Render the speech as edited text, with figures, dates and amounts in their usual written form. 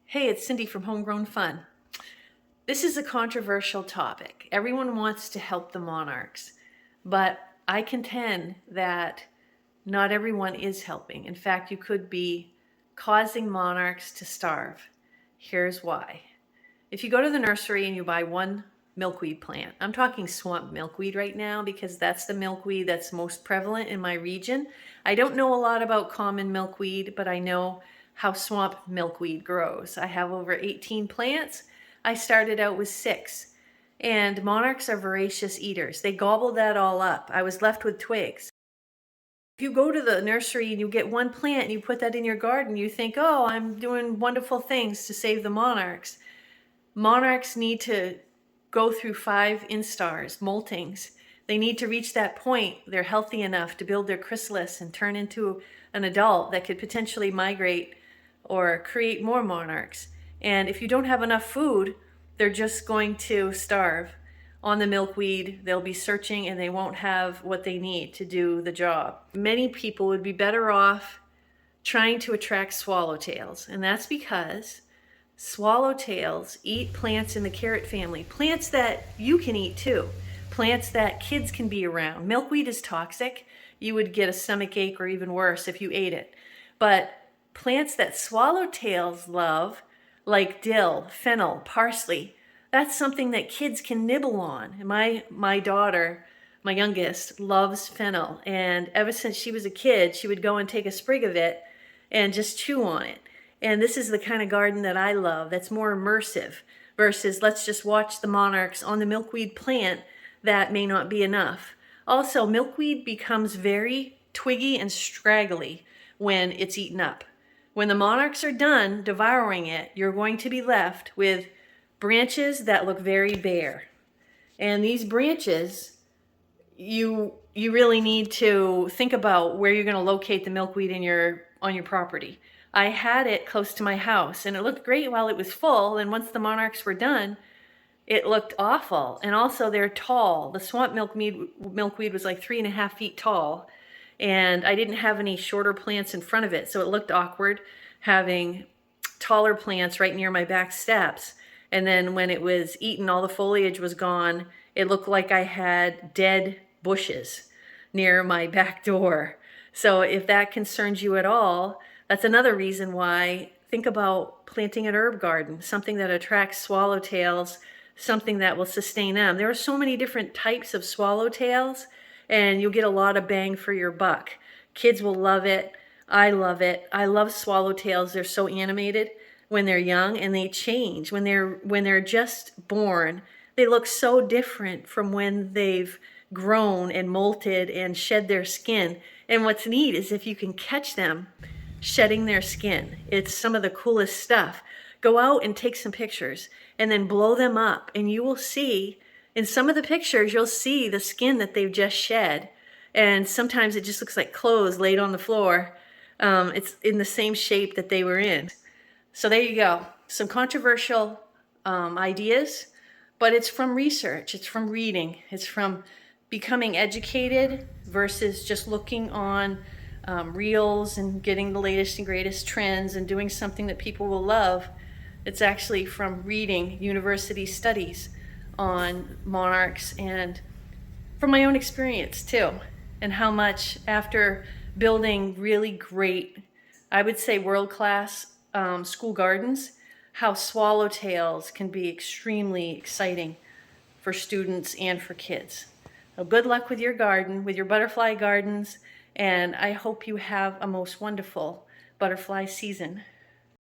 Hey, it's Cindy from Homegrown Fun. This is a controversial topic. Everyone wants to help the monarchs, but I contend that not everyone is helping. In fact, you could be causing monarchs to starve. Here's why. If you go to the nursery and you buy one milkweed plant, I'm talking swamp milkweed right now because that's the milkweed that's most prevalent in my region. I don't know a lot about common milkweed, but I know how swamp milkweed grows. I have over 18 plants. I started out with 6. And monarchs are voracious eaters. They gobble that all up. I was left with twigs. If you go to the nursery and you get one plant and you put that in your garden, you think, oh, I'm doing wonderful things to save the monarchs. Monarchs need to go through 5 instars, moltings. They need to reach that point. They're healthy enough to build their chrysalis and turn into an adult that could potentially migrate or create more monarchs. And if you don't have enough food, they're just going to starve on the milkweed. They'll be searching and they won't have what they need to do the job. Many people would be better off trying to attract swallowtails, and that's because swallowtails eat plants in the carrot family, plants that you can eat too, plants that kids can be around. Milkweed is toxic. You would get a stomach ache or even worse if you ate it. But plants that swallowtails love, like dill, fennel, parsley, that's something that kids can nibble on. And my daughter, my youngest, loves fennel. And ever since she was a kid, she would go and take a sprig of it and just chew on it. And this is the kind of garden that I love, that's more immersive versus let's just watch the monarchs on the milkweed plant. That may not be enough. Also, milkweed becomes very twiggy and straggly when it's eaten up. When the monarchs are done devouring it, you're going to be left with branches that look very bare. And these branches, you really need to think about where you're going to locate the milkweed on your property. I had it close to my house and it looked great while it was full, and once the monarchs were done, it looked awful. And also they're tall. The swamp milkweed was like 3.5 feet tall, and I didn't have any shorter plants in front of it, so it looked awkward having taller plants right near my back steps. And then when it was eaten, all the foliage was gone. It looked like I had dead bushes near my back door. So if that concerns you at all, that's another reason why think about planting an herb garden, something that attracts swallowtails, something that will sustain them. There are so many different types of swallowtails, and you'll get a lot of bang for your buck. Kids will love it. I love it. I love swallowtails. They're so animated when they're young, and they change when they're just born. They look so different from when they've grown and molted and shed their skin. And what's neat is if you can catch them shedding their skin, it's some of the coolest stuff. Go out and take some pictures and then blow them up, and you will see in some of the pictures, you'll see the skin that they've just shed. And sometimes it just looks like clothes laid on the floor. It's in the same shape that they were in. So there you go. Some controversial ideas, but it's from research. It's from reading. It's from becoming educated versus just looking on reels and getting the latest and greatest trends and doing something that people will love. It's actually from reading university studies on monarchs and from my own experience too, and how much after building really great, I would say world-class school gardens, how swallowtails can be extremely exciting for students and for kids. So good luck with your garden, with your butterfly gardens, and I hope you have a most wonderful butterfly season.